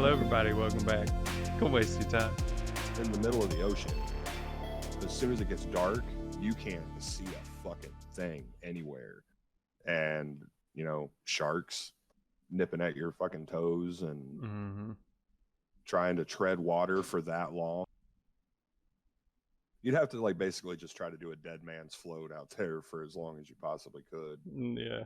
Hello, everybody. Welcome back. Don't waste your time. In the middle of the ocean, as soon as it gets dark, you can't see a fucking thing anywhere. And, sharks nipping at your fucking toes and trying to tread water for that long. You'd have to basically just try to do a dead man's float out there for as long as you possibly could. Yeah.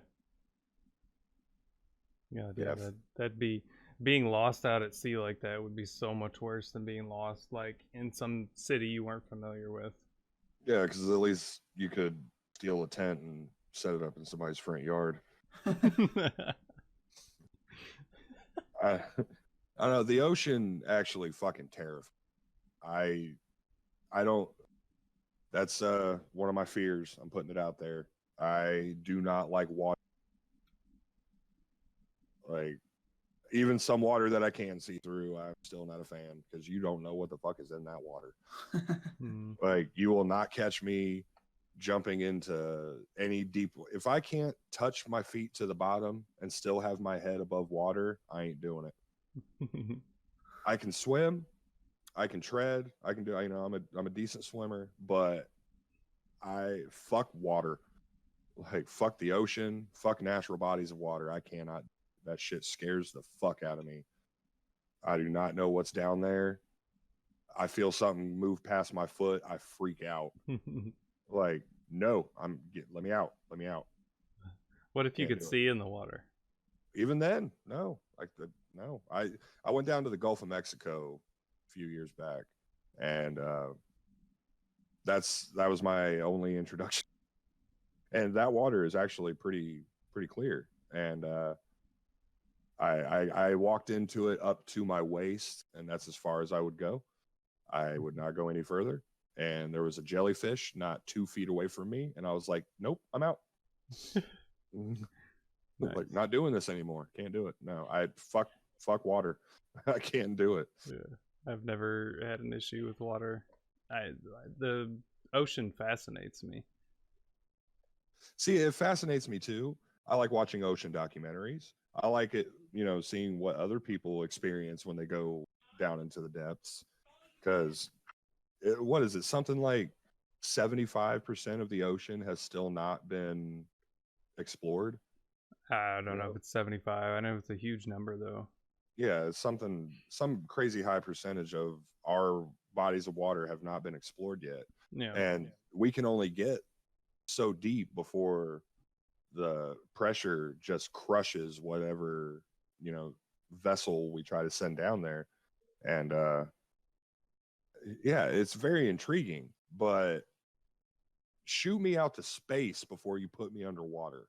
That'd be being lost out at sea like that would be so much worse than being lost in some city you weren't familiar with. Yeah, because at least you could steal a tent and set it up in somebody's front yard. I don't know. The ocean actually fucking terrifies. I don't. That's one of my fears. I'm putting it out there. I do not like water. Even some water that I can see through, I'm still not a fan because you don't know what the fuck is in that water. You will not catch me jumping into any deep. If I can't touch my feet to the bottom and still have my head above water, I ain't doing it. I can swim, I can tread, I can do. I'm a decent swimmer, but I fuck water. Fuck the ocean, fuck natural bodies of water. I cannot. That shit scares the fuck out of me. I do not know what's down there. I feel something move past my foot. I freak out. No, let me out. Let me out. What if you could see in the water? Even then, no. No. I went down to the Gulf of Mexico a few years back, and that was my only introduction. And that water is actually pretty clear. And I walked into it up to my waist, and that's as far as I would go. I would not go any further. And there was a jellyfish not 2 feet away from me, and I was like, nope, I'm out. Nice. Not doing this anymore. Can't do it. No, I fuck water. I can't do it. Yeah, I've never had an issue with water. The ocean fascinates me. See, it fascinates me too. I like watching ocean documentaries. I like it, seeing what other people experience when they go down into the depths. Because what is it? Something like 75% of the ocean has still not been explored. I don't know if it's 75. I know it's a huge number though. Yeah, it's some crazy high percentage of our bodies of water have not been explored yet. Yeah. And we can only get so deep before the pressure just crushes whatever, vessel we try to send down there. And yeah, it's very intriguing, but shoot me out to space before you put me underwater.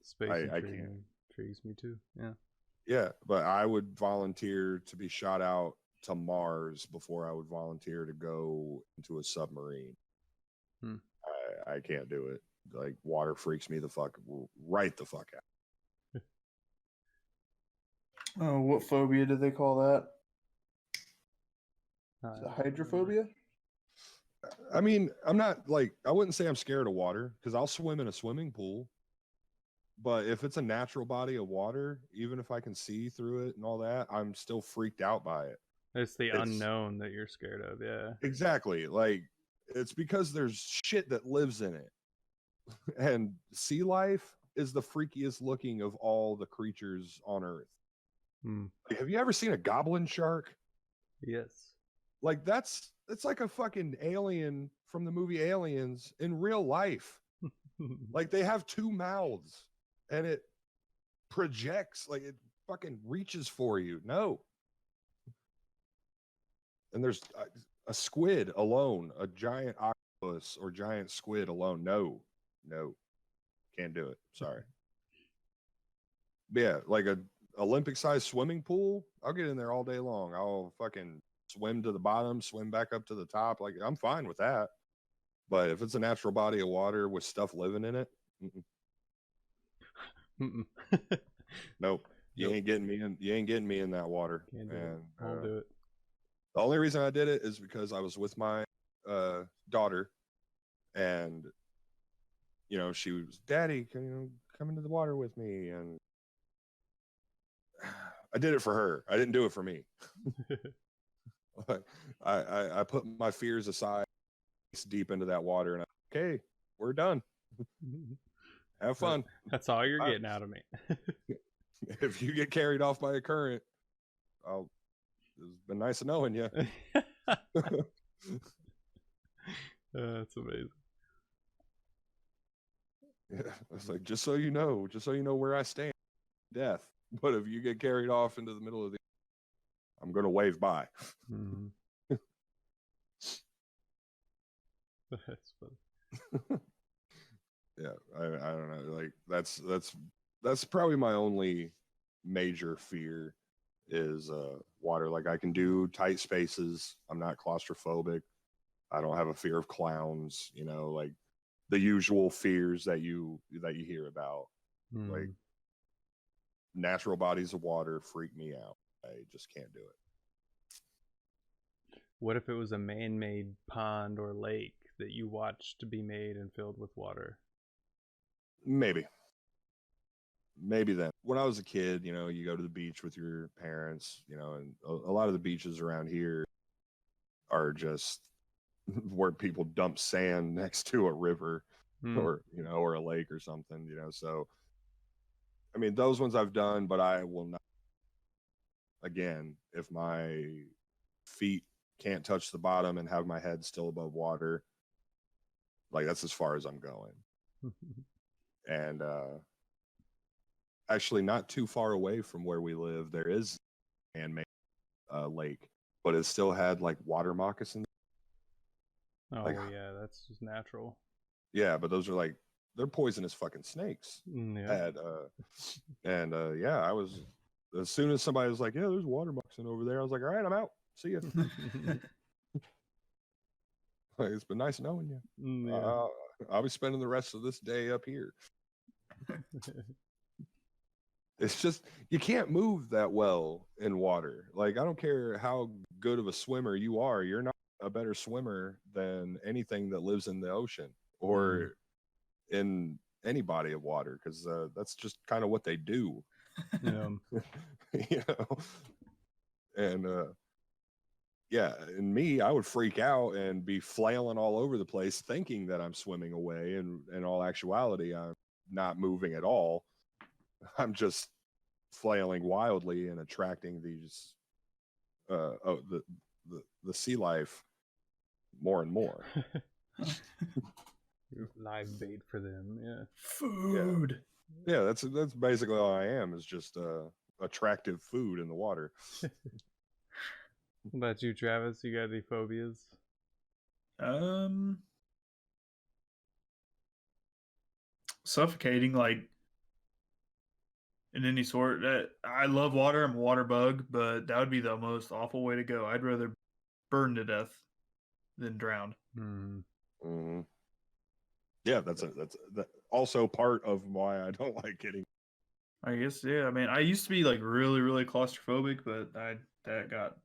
Space I can't. Intrigues me too. Yeah, but I would volunteer to be shot out to Mars before I would volunteer to go into a submarine. I can't do it. Water freaks me the fuck out. Oh, what phobia do they call that? Is it hydrophobia? I mean, I'm not I wouldn't say I'm scared of water because I'll swim in a swimming pool. But if it's a natural body of water, even if I can see through it and all that, I'm still freaked out by it. It's the unknown that you're scared of. Yeah, exactly. It's because there's shit that lives in it. And sea life is the freakiest looking of all the creatures on Earth. Have you ever seen a goblin shark? Yes. It's like a fucking alien from the movie Aliens in real life. They have 2 mouths and it projects, it fucking reaches for you. No. And there's a squid alone, a giant octopus or giant squid alone. No, can't do it. Sorry. But yeah, a Olympic-sized swimming pool, I'll get in there all day long. I'll fucking swim to the bottom, swim back up to the top. I'm fine with that. But if it's a natural body of water with stuff living in it, nope. You ain't getting me in that water. I'll do it. The only reason I did it is because I was with my daughter, and she was, Daddy, can you come into the water with me? And I did it for her. I didn't do it for me. I put my fears aside, deep into that water, and okay, we're done. Have fun. That's all you're getting out of me. If you get carried off by a current, it's been nice knowing you. That's amazing. Yeah, it's like, just so you know where I stand, death. But if you get carried off into the middle of the, I'm gonna wave by. Mm-hmm. That's funny. Yeah, I don't know. Like that's probably my only major fear is water. Like I can do tight spaces. I'm not claustrophobic. I don't have a fear of clowns. You know, like the usual fears that you hear about. Like natural bodies of water freak me out. I just can't do it. What if it was a man-made pond or lake that you watched to be made and filled with water? Maybe then. When I was a kid, you know, you go to the beach with your parents, you know, and a lot of the beaches around here are just where people dump sand next to a river or, you know, or a lake or something, you know. So, I mean, those ones I've done, but I will not. Again, if my feet can't touch the bottom and have my head still above water, like that's as far as I'm going. And actually not too far away from where we live, there is a man-made lake, but it still had like water moccasins. Oh, like, yeah, that's just natural. Yeah, but those are like, they're poisonous fucking snakes. Yeah. Yeah, I was, as soon as somebody was like, yeah, there's a water moccasin over there, I was like, all right, I'm out. See ya. Like, it's been nice knowing you. Yeah. I'll be spending the rest of this day up here. It's just, you can't move that well in water. Like, I don't care how good of a swimmer you are, you're not a better swimmer than anything that lives in the ocean or in any body of water, because that's just kind of what they do. Yeah. You know? And yeah, and me, I would freak out and be flailing all over the place thinking that I'm swimming away, and in all actuality, I'm not moving at all. I'm just flailing wildly and attracting these the sea life more and more. Live bait for them. Yeah. Food. Yeah, that's basically all I am, is just attractive food in the water. What about you, Travis? You got any phobias? Suffocating, like in any sort. I love water. I'm a water bug, but that would be the most awful way to go. I'd rather burn to death than drown. Mm-hmm. Yeah, that's also part of why I don't like getting. I guess, yeah. I mean, I used to be like really, really claustrophobic, but that got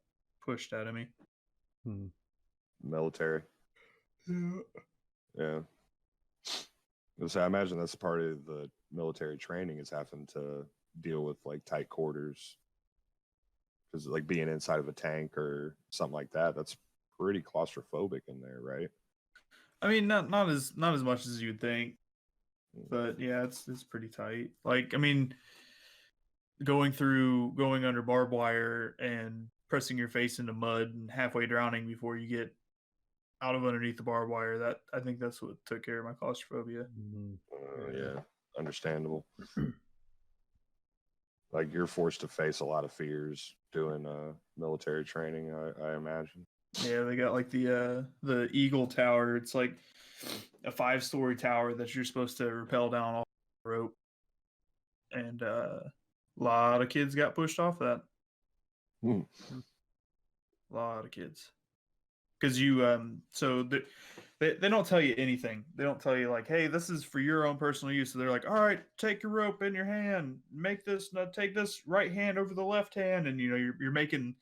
pushed out of me. Military. Yeah. So I imagine that's part of the military training, is having to deal with like tight quarters, because like being inside of a tank or something like that, that's pretty claustrophobic in there, right? I mean, not as much as you'd think, but yeah, it's pretty tight. Like, I mean, going under barbed wire and pressing your face into mud and halfway drowning before you get out of underneath the barbed wire, that I think that's what took care of my claustrophobia. Yeah, understandable. Like, you're forced to face a lot of fears doing military training, I imagine. Yeah, they got like the Eagle Tower. It's like a 5-story tower that you're supposed to rappel down off the rope, and a lot of kids got pushed off that. A lot of kids, because you so they don't tell you anything. They don't tell you like, hey, this is for your own personal use. So they're like, all right, take your rope in your hand, make this, now take this right hand over the left hand, and you know you're making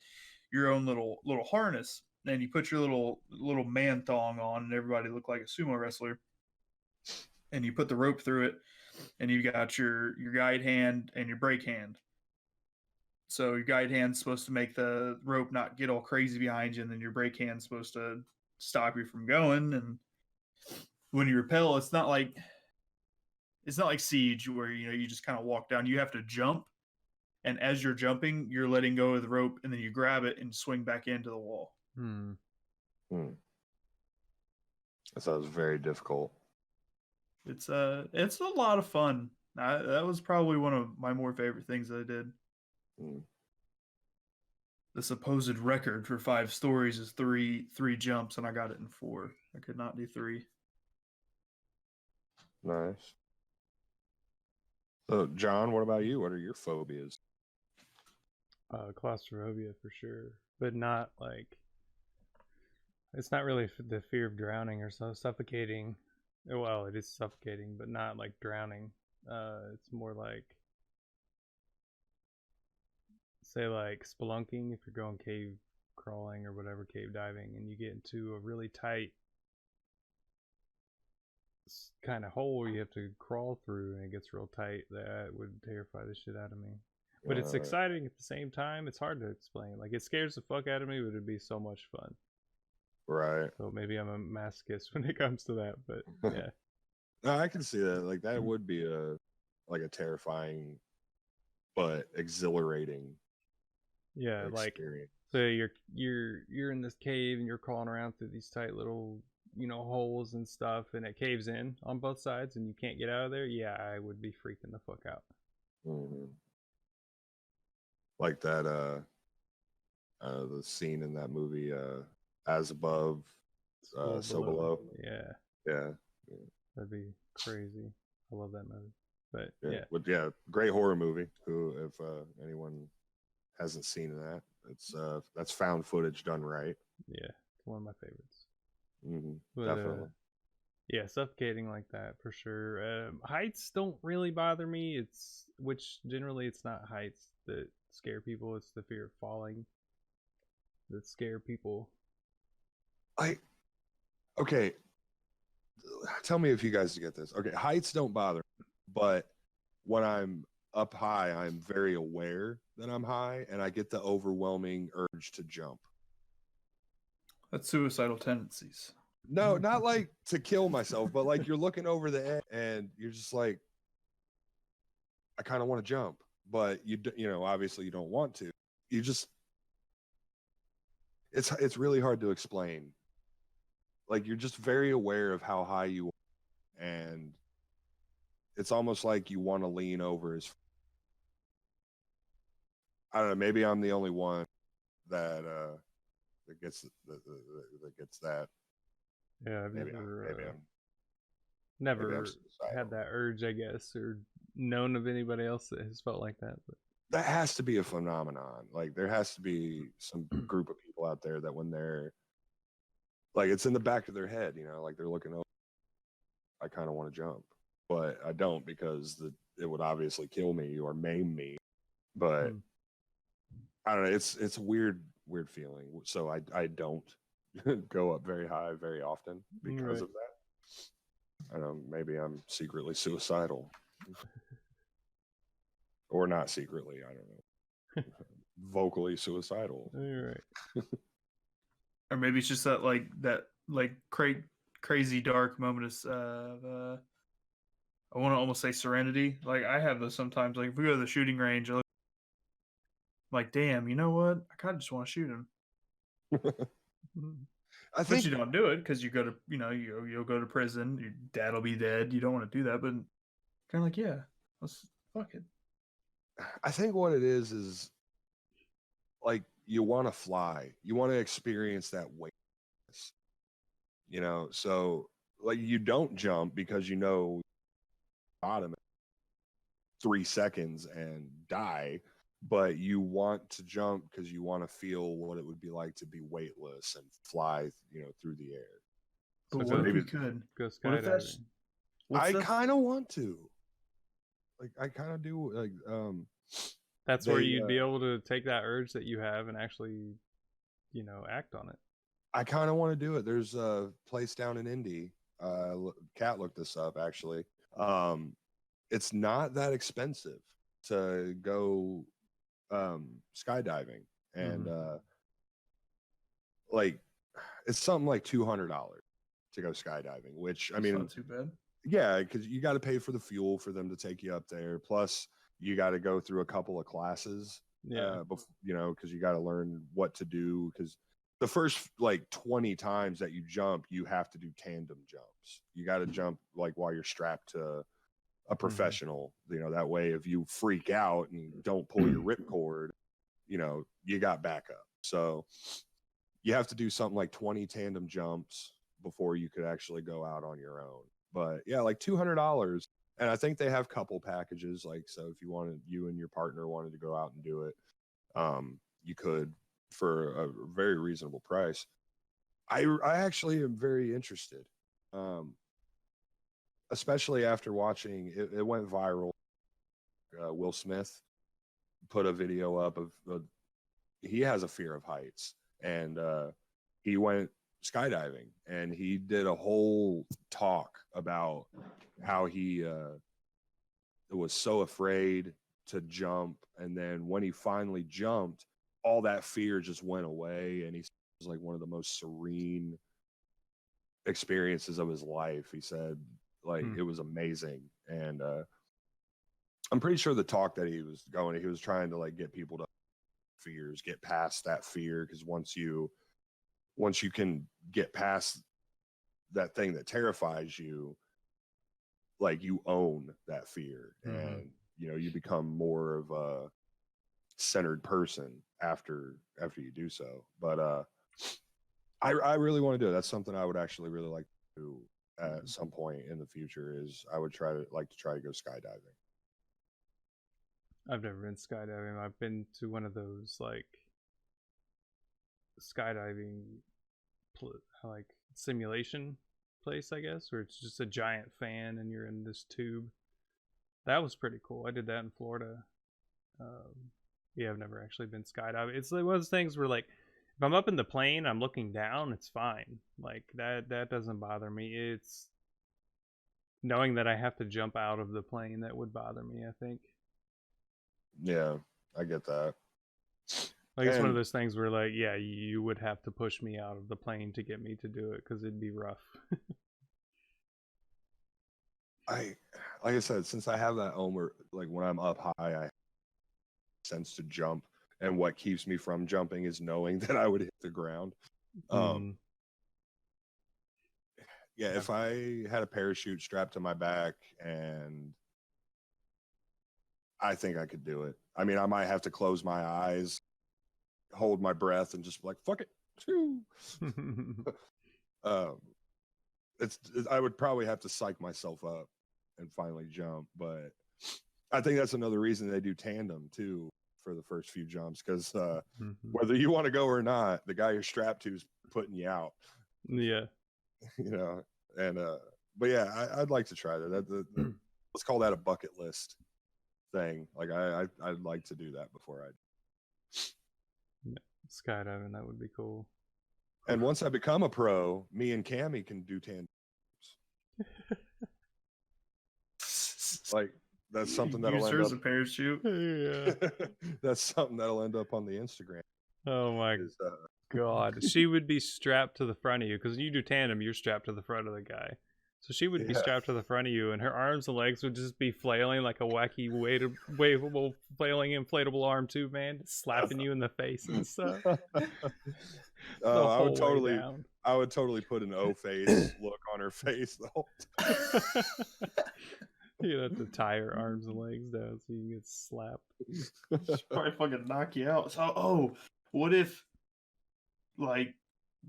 your own little harness, and you put your little man thong on, and everybody look like a sumo wrestler, and you put the rope through it, and you got your guide hand and your brake hand. So your guide hand's supposed to make the rope not get all crazy behind you, and then your brake hand's supposed to stop you from going. And when you rappel, it's not like Siege where you just kind of walk down. You have to jump, and as you're jumping, you're letting go of the rope, and then you grab it and swing back into the wall. That sounds very difficult. It's a lot of fun. That was probably one of my more favorite things that I did. The supposed record for 5 stories is three jumps, and I got it in 4. I could not do 3. Nice. So, John, what about you? What are your phobias? Claustrophobia for sure, but not like, it's not really the fear of drowning or suffocating. Well, it is suffocating, but not like drowning. It's more like, say, like spelunking. If you're going cave crawling or whatever, cave diving, and you get into a really tight kind of hole you have to crawl through, and it gets real tight, that would terrify the shit out of me. But it's exciting at the same time. It's hard to explain. Like, it scares the fuck out of me, but it'd be so much fun. Right. So maybe I'm a masochist when it comes to that, but yeah. No, I can see that. Like, that would be a terrifying but exhilarating. Yeah, experience. Like, so you're in this cave and you're crawling around through these tight little holes and stuff, and it caves in on both sides and you can't get out of there. Yeah, I would be freaking the fuck out. Like that the scene in that movie, As Above, So Below. Yeah, that'd be crazy. I love that movie. But yeah, great horror movie. Who, if anyone hasn't seen that, it's that's found footage done right. Yeah, it's one of my favorites. But, definitely. Yeah, suffocating like that for sure. Heights don't really bother me. Which generally it's not heights that scare people. It's the fear of falling that scare people. Okay, tell me if you guys get this. Okay, heights don't bother me, but when I'm up high, I'm very aware that I'm high, and I get the overwhelming urge to jump. That's suicidal tendencies. No, not like to kill myself, but like you're looking over the edge and you're just like, I kind of want to jump, but you obviously you don't want to. You just, it's really hard to explain. Like, you're just very aware of how high you are, and it's almost like you want to lean over I don't know, maybe I'm the only one that gets that. Yeah, I've maybe never had that urge, I guess, or known of anybody else that has felt like that. But that has to be a phenomenon. Like, there has to be some group of people out there that when they're like, it's in the back of their head, like they're looking over, I kind of want to jump, but I don't, because it would obviously kill me or maim me. But I don't know. It's a weird feeling. So I don't go up very high very often because of that. I don't know. Maybe I'm secretly suicidal, or not secretly. I don't know. Vocally suicidal. Right. Or maybe it's just that crazy dark moment of I want to almost say serenity. Like, I have those sometimes. Like, if we go to the shooting range, I'm like, damn, you know what? I kind of just want to shoot him. I think but you don't do it because you go to, you'll go to prison. Your dad will be dead. You don't want to do that, but kind of like, yeah, let's fuck it. I think what it is like, you want to fly. You want to experience that weightlessness. So like, you don't jump because bottom 3 seconds and die, but you want to jump because you want to feel what it would be like to be weightless and fly, through the air. But what if we could? Go What if that's? I kind of want to. Like, I kind of do. Like, that's where you'd be able to take that urge that you have and actually, act on it. I kind of want to do it. There's a place down in Indy. Kat looked this up, actually. It's not that expensive to go skydiving, and like it's something like $200 to go skydiving, which I mean, not too bad. Yeah, because you got to pay for the fuel for them to take you up there. Plus, you got to go through a couple of classes. Before, you know, because you got to learn what to do. Because the first like 20 times that you jump, you have to do tandem jumps. You got to jump like while you're strapped to a professional. You know, that way if you freak out and don't pull your ripcord, you know, you got backup. So you have to do something like 20 tandem jumps before you could actually go out on your own. But yeah, like $200. And I think they have couple packages. Like, so if you and your partner wanted to go out and do it, you could for a very reasonable price. I actually am very interested, especially after watching it went viral. Will Smith put a video up of he has a fear of heights, and he went skydiving, and he did a whole talk about how he was so afraid to jump, and then when he finally jumped, all that fear just went away, and he was like one of the most serene experiences of his life. He said like it was amazing. And I'm pretty sure the talk that he was trying to like get people to get past that fear, because once you can get past that thing that terrifies you, like you own that fear, and you know, you become more of a centered person after you do so. But I really want to do it. That's something I would actually really like to do at some point in the future. Is I would try to go skydiving. I've never been skydiving. I've been to one of those like skydiving like simulation place, I guess, where it's just a giant fan and you're in this tube. That was pretty cool. I did that in Florida. Yeah, I've never actually been skydiving. It's like one of those things where, like, if I'm up in the plane, I'm looking down, it's fine. Like that doesn't bother me. It's knowing that I have to jump out of the plane that would bother me, I think. Yeah, I get that. Like, it's one of those things where, like, yeah, you would have to push me out of the plane to get me to do it, because it'd be rough. Like I said, since I have that Omer, like when I'm up high, I have a sense to jump, and what keeps me from jumping is knowing that I would hit the ground. Yeah, if I had a parachute strapped to my back, and I think I could do it. I mean, I might have to close my eyes, hold my breath, and just be like, fuck it. I would probably have to psych myself up and finally jump, but I think that's another reason they do tandem too for the first few jumps, because whether you want to go or not, the guy you're strapped to is putting you out. Yeah. You know, and but yeah, I'd like to try that. Let's call that a bucket list thing. Like I'd like to do that before Yeah, skydiving, that would be cool. And once I become a pro, me and Cammy can do tandems. Like that's something that'll use end her up as a parachute. Yeah. That's something that'll end up on the Instagram. Oh my god, she would be strapped to the front of you, because you do tandem, you're strapped to the front of the guy. So she would be strapped to the front of you, and her arms and legs would just be flailing like a wacky, waveable, flailing inflatable arm tube, man, slapping you in the face and stuff. I would totally put an O face look on her face the whole time. You have to tie her arms and legs down so you can get slapped. She'd probably fucking knock you out. So, what if, like,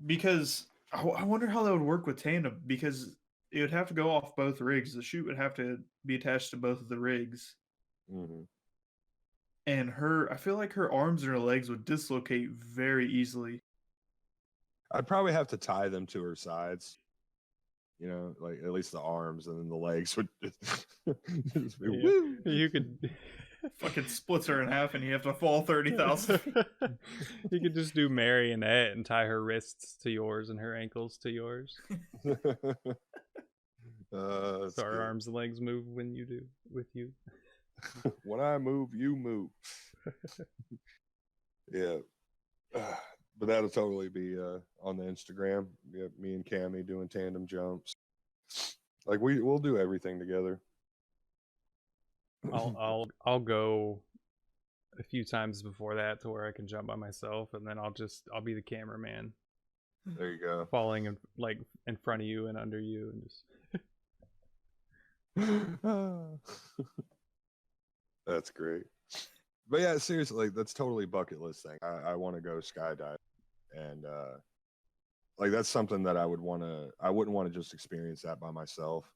because I wonder how that would work with tandem, because it would have to go off both rigs. The chute would have to be attached to both of the rigs. And I feel like her arms and her legs would dislocate very easily. I'd probably have to tie them to her sides. You know, like at least the arms, and then the legs would just be woo. You could fucking splits her in half, and you have to fall 30,000 feet. You could just do marionette and tie her wrists to yours and her ankles to yours. So our arms and legs move when you do with you. When I move, you move. Yeah. But that'll totally be on the Instagram. Yeah, me and Cammy doing tandem jumps. Like we'll do everything together. I'll go a few times before that to where I can jump by myself, and then I'll be the cameraman, There you go. falling in front of you and under you, and just That's great. But yeah, seriously, like, that's totally bucket list thing. I want to go skydive, and like that's something that I wouldn't want to just experience that by myself.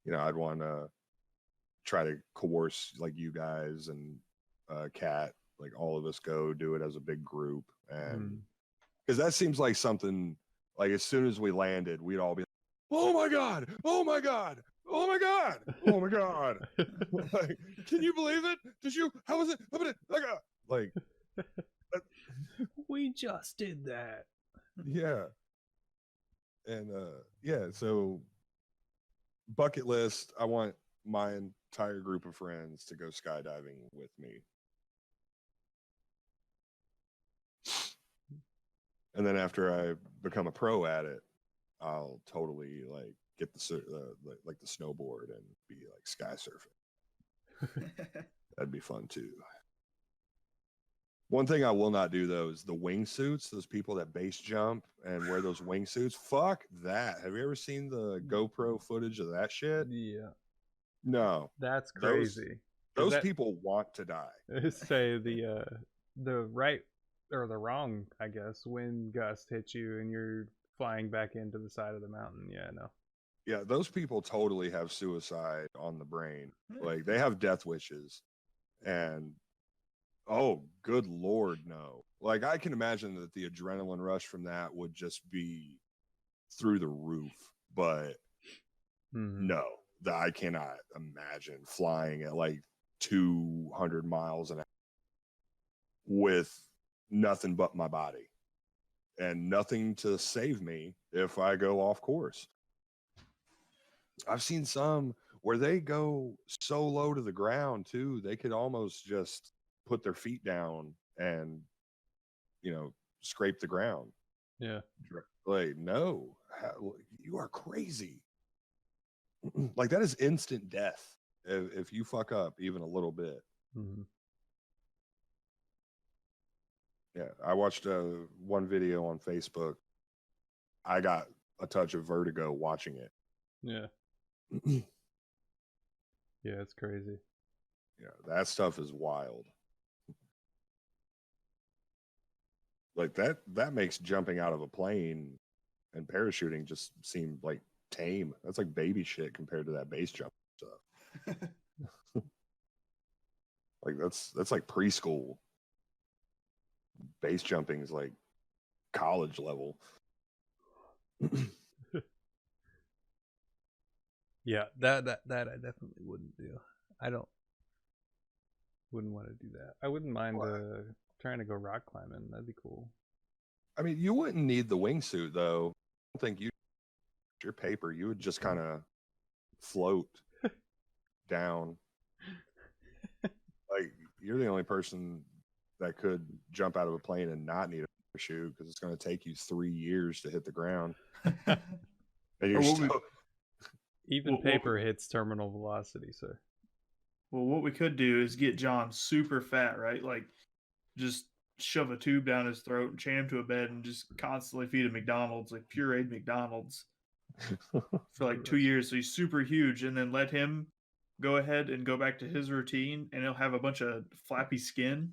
You know, I'd want to try to coerce like you guys and Kat, like all of us go do it as a big group, and because that seems like something like as soon as we landed, we'd all be like, "Oh my god! Oh my god! Oh my god! Oh my god!" Like, can you believe it? Did you? How was it? Like, we just did that. yeah, and yeah. So, bucket list. I want my entire group of friends to go skydiving with me. And then after I become a pro at it, I'll totally like get the like the snowboard and be like sky surfing. That'd be fun too. One thing I will not do though is the wingsuits. Those people that base jump and wear those wingsuits. Fuck that. Have you ever seen the GoPro footage of that shit? Yeah, No. that's crazy. Those people want to die. Say the right or the wrong, I guess, wind gust hits you and you're flying back into the side of the mountain. Yeah, no. Yeah, those people totally have suicide on the brain. Like they have death wishes. And oh, good Lord, no. Like I can imagine that the adrenaline rush from that would just be through the roof. But no, I cannot imagine flying at like 200 miles an hour with nothing but my body and nothing to save me if I go off course. I've seen some where they go so low to the ground too, they could almost just put their feet down and, you know, scrape the ground. Yeah. Like, no, you are crazy. Like that is instant death if you fuck up even a little bit. Yeah, I watched one video on Facebook. I got a touch of vertigo watching it. Yeah. Yeah, it's crazy. Yeah, that stuff is wild. Like that makes jumping out of a plane and parachuting just seem like tame. That's like baby shit compared to that base jump stuff. Like that's like preschool. Base jumping is like college level. Yeah, that I definitely wouldn't do. Wouldn't want to do that. I wouldn't mind trying to go rock climbing. That'd be cool. I mean, you wouldn't need the wingsuit though. I don't think your paper, you would just kind of float down. Like you're the only person that could jump out of a plane and not need a parachute because it's going to take you 3 years to hit the ground. And you're still... Even paper hits terminal velocity, so. Well, what we could do is get John super fat, right? Like, just shove a tube down his throat and chain him to a bed and just constantly feed him McDonald's, like pureed McDonald's, for like 2 years. So he's super huge, and then let him go ahead and go back to his routine, and he'll have a bunch of flappy skin.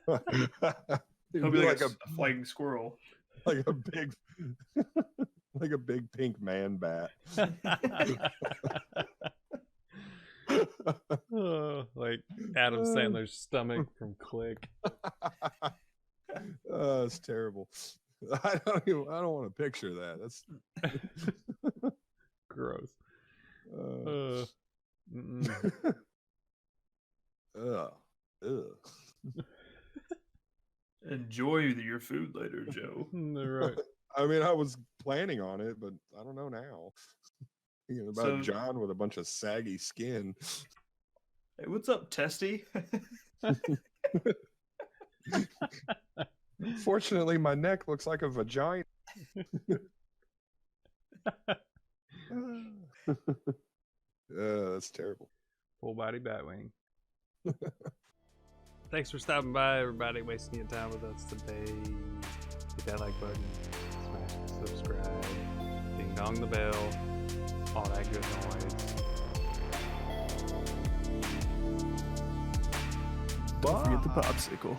He'll be like a flying squirrel, like a big, like a big pink man bat. Oh, like Adam Sandler's stomach from Click. Oh, it's terrible. I don't want to picture that. That's gross. Enjoy your food later, Joe. Right. I mean, I was planning on it, but I don't know now. Thinking about John with a bunch of saggy skin. Hey, what's up, Testy? Fortunately, my neck looks like a vagina. That's terrible. Full body Batwing. Thanks for stopping by, everybody, wasting your time with us today. Hit that like button, smash the subscribe, ding dong the bell, all that good noise. Don't forget the popsicle.